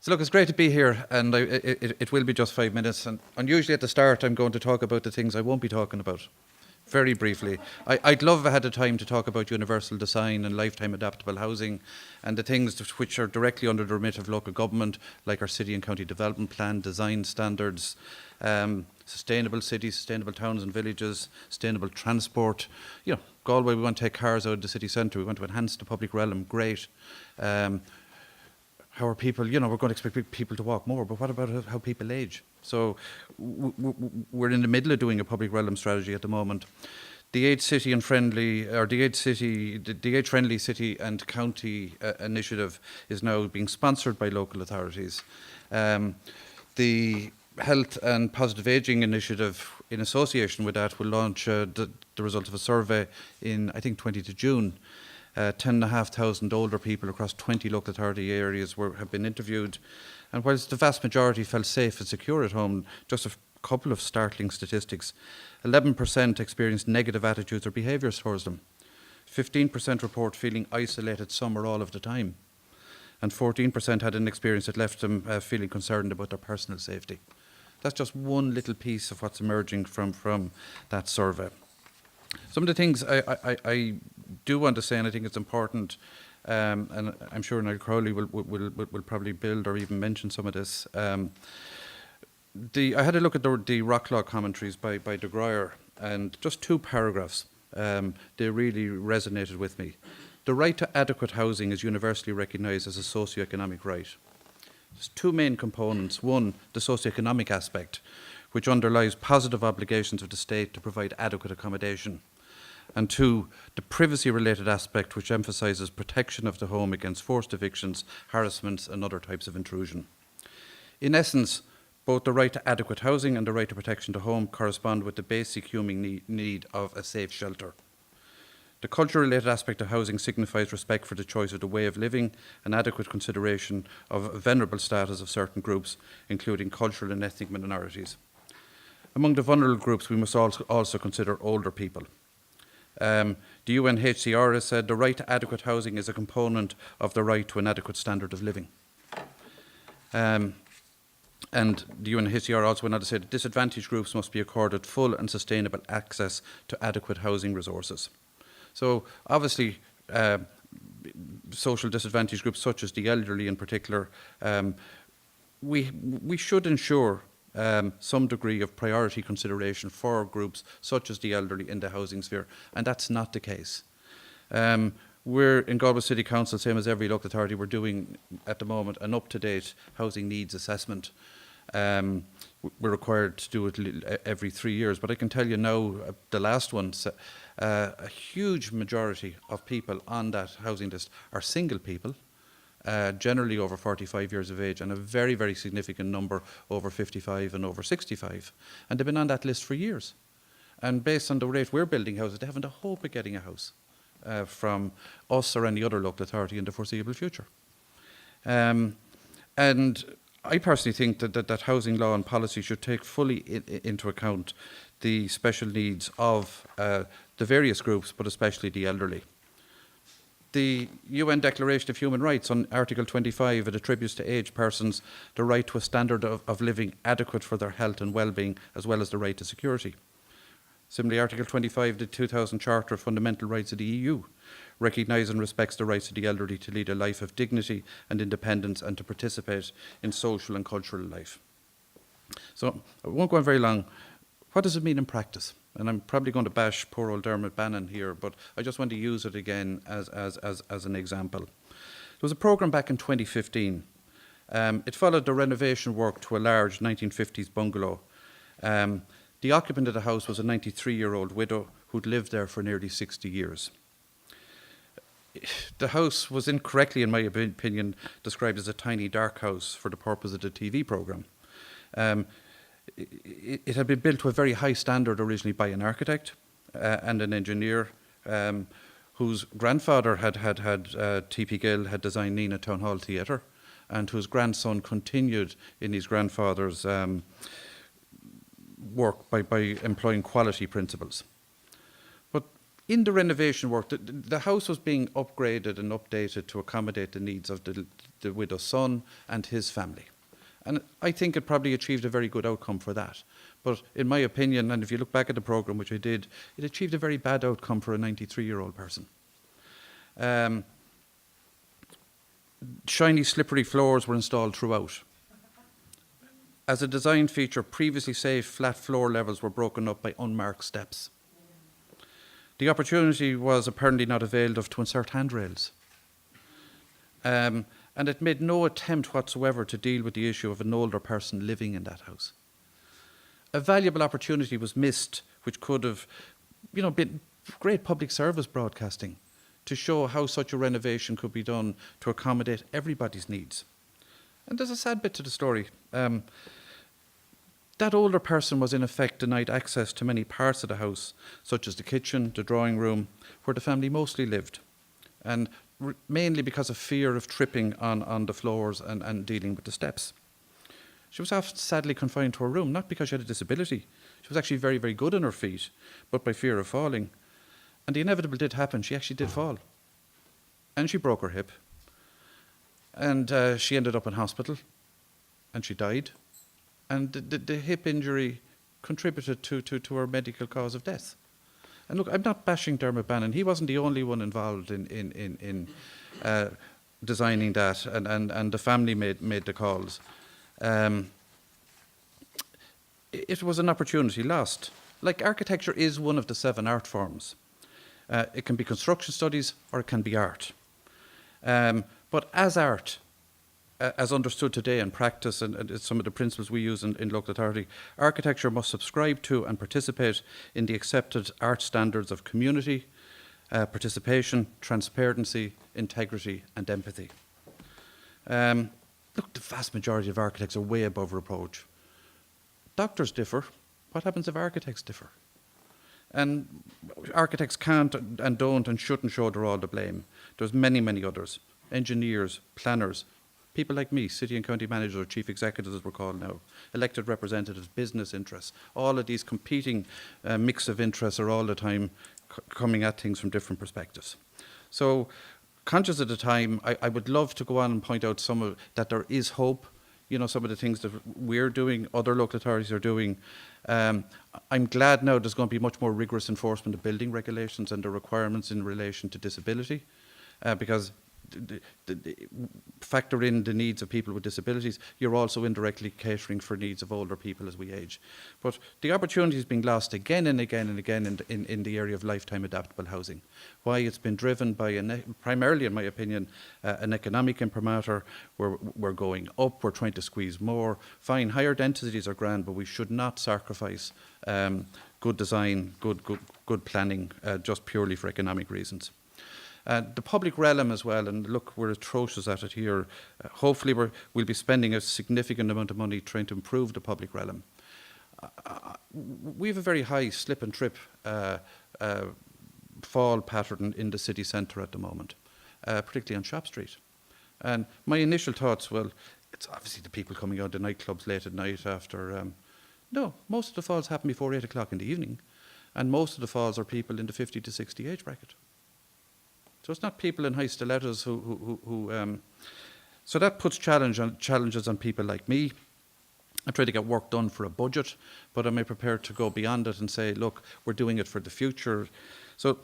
So look, it's great to be here, and it will be just 5 minutes. And usually at the start, I'm going to talk about the things I won't be talking about, very briefly. I'd love if I had the time to talk about universal design and lifetime adaptable housing, and the things which are directly under the remit of local government, like our city and county development plan, design standards, sustainable cities, sustainable towns and villages, sustainable transport. You know, Galway, we want to take cars out of the city centre. We want to enhance the public realm. Great. How are people, you know, we're going to expect people to walk more, but what about how people age? So we're in the middle of doing a public realm strategy at the moment. The age-friendly city and county initiative is now being sponsored by local authorities. The health and positive ageing initiative, in association with that, will launch the result of a survey in, I think, 20 to June. 10,500 older people across 20 local authority areas have been interviewed. And whilst the vast majority felt safe and secure at home, just a couple of startling statistics. 11% experienced negative attitudes or behaviours towards them. 15% report feeling isolated some or all of the time. And 14% had an experience that left them feeling concerned about their personal safety. That's just one little piece of what's emerging from that survey. Some of the things I do want to say, and I think it's important, and I'm sure Niall Crowley will probably build or even mention some of this. I had a look at the Rock Law commentaries by De Gruyter, and just 2 paragraphs, they really resonated with me. The right to adequate housing is universally recognised as a socio-economic right. There's 2 main components. One, the socio-economic aspect, which underlies positive obligations of the state to provide adequate accommodation. And 2, the privacy-related aspect, which emphasises protection of the home against forced evictions, harassments and other types of intrusion. In essence, both the right to adequate housing and the right to protection to home correspond with the basic human need of a safe shelter. The culture-related aspect of housing signifies respect for the choice of the way of living and adequate consideration of venerable status of certain groups, including cultural and ethnic minorities. Among the vulnerable groups, we must also consider older people. The UNHCR has said the right to adequate housing is a component of the right to an adequate standard of living. And the UNHCR also went on to say that disadvantaged groups must be accorded full and sustainable access to adequate housing resources. So obviously, social disadvantaged groups such as the elderly in particular, we should ensure some degree of priority consideration for groups such as the elderly in the housing sphere, and that's not the case. We're in Galway City Council, same as every local authority, we're doing at the moment an up-to-date housing needs assessment. We're required to do it every 3 years, but I can tell you now, the last one, a huge majority of people on that housing list are single people, generally over 45 years of age, and a very, very significant number over 55 and over 65. And they've been on that list for years. And based on the rate we're building houses, they haven't a hope of getting a house from us or any other local authority in the foreseeable future. And I personally think that housing law and policy should take fully into account the special needs of the various groups, but especially the elderly. The UN Declaration of Human Rights on Article 25, it attributes to aged persons the right to a standard of living adequate for their health and well-being, as well as the right to security. Similarly, Article 25 of the 2000 Charter of Fundamental Rights of the EU recognises and respects the rights of the elderly to lead a life of dignity and independence and to participate in social and cultural life. So I won't go on very long. What does it mean in practice? And I'm probably going to bash poor old Dermot Bannon here, but I just want to use it again as an example. There was a programme back in 2015. It followed the renovation work to a large 1950s bungalow. The occupant of the house was a 93-year-old widow who'd lived there for nearly 60 years. The house was incorrectly, in my opinion, described as a tiny dark house for the purpose of the TV programme. It had been built to a very high standard originally by an architect and an engineer whose grandfather had T.P. Gill had designed Nina Town Hall Theatre, and whose grandson continued in his grandfather's work by employing quality principles. But In the renovation work, the house was being upgraded and updated to accommodate the needs of the widow's son and his family. And I think it probably achieved a very good outcome for that. But in my opinion, and if you look back at the programme, which I did, it achieved a very bad outcome for a 93-year-old person. Shiny, slippery floors were installed throughout. As a design feature, previously safe flat floor levels were broken up by unmarked steps. The opportunity was apparently not availed of to insert handrails. And it made no attempt whatsoever to deal with the issue of an older person living in that house. A valuable opportunity was missed, which could have, been great public service broadcasting to show how such a renovation could be done to accommodate everybody's needs. And there's a sad bit to the story. That older person was in effect denied access to many parts of the house, such as the kitchen, the drawing room, where the family mostly lived, and mainly because of fear of tripping on the floors and dealing with the steps. She was often sadly confined to her room, not because she had a disability. She was actually very, very good on her feet, but by fear of falling. And the inevitable did happen. She actually did fall. And she broke her hip. And she ended up in hospital. And she died. And the hip injury contributed to her medical cause of death. And look, I'm not bashing Dermot Bannon. He wasn't the only one involved in designing that, and the family made the calls. It was an opportunity lost. Like, architecture is one of the 7 art forms. It can be construction studies or it can be art. But as art, as understood today in practice and some of the principles we use in local authority, architecture must subscribe to and participate in the accepted art standards of community, participation, transparency, integrity and empathy. Look, the vast majority of architects are way above reproach. Doctors differ. What happens if architects differ? And architects can't and don't and shouldn't shoulder all the blame. There's many, many others. Engineers, planners, people like me, city and county managers or chief executives as we're called now, elected representatives, business interests. All of these competing mix of interests are all the time coming at things from different perspectives. So, conscious of the time, I would love to go on and point out that there is hope. Some of the things that we're doing, other local authorities are doing. I'm glad now there's going to be much more rigorous enforcement of building regulations and the requirements in relation to disability, because factor in the needs of people with disabilities, you're also indirectly catering for needs of older people as we age. But the opportunity is being lost again and again and again in the area of lifetime adaptable housing. Why? It's been driven by, primarily in my opinion, an economic imprimatur. We're going up, we're trying to squeeze more. Fine, higher densities are grand, but we should not sacrifice good design, good planning, just purely for economic reasons. The public realm as well, and look, we're atrocious at it here. Hopefully we'll be spending a significant amount of money trying to improve the public realm. We have a very high slip and trip fall pattern in the city centre at the moment, particularly on Shop Street. And my initial thoughts, well, it's obviously the people coming out to nightclubs late at night after... no, most of the falls happen before 8 o'clock in the evening, and most of the falls are people in the 50 to 60 age bracket. So it's not people in high stilettos who so that puts challenges on people like me. I try to get work done for a budget, but am I prepared to go beyond it and say, look, we're doing it for the future? So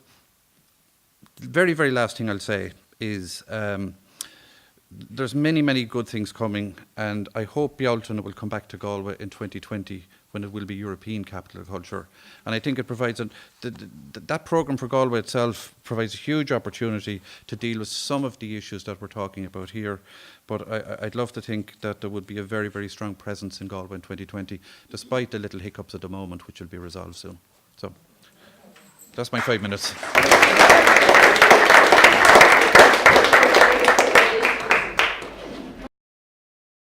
the very, very last thing I'll say is there's many, many good things coming, and I hope Bealtaine will come back to Galway in 2020 when it will be European Capital of Culture. And I think it provides, that programme for Galway itself provides a huge opportunity to deal with some of the issues that we're talking about here. But I'd love to think that there would be a very, very strong presence in Galway in 2020, despite the little hiccups at the moment, which will be resolved soon. So that's my 5 minutes.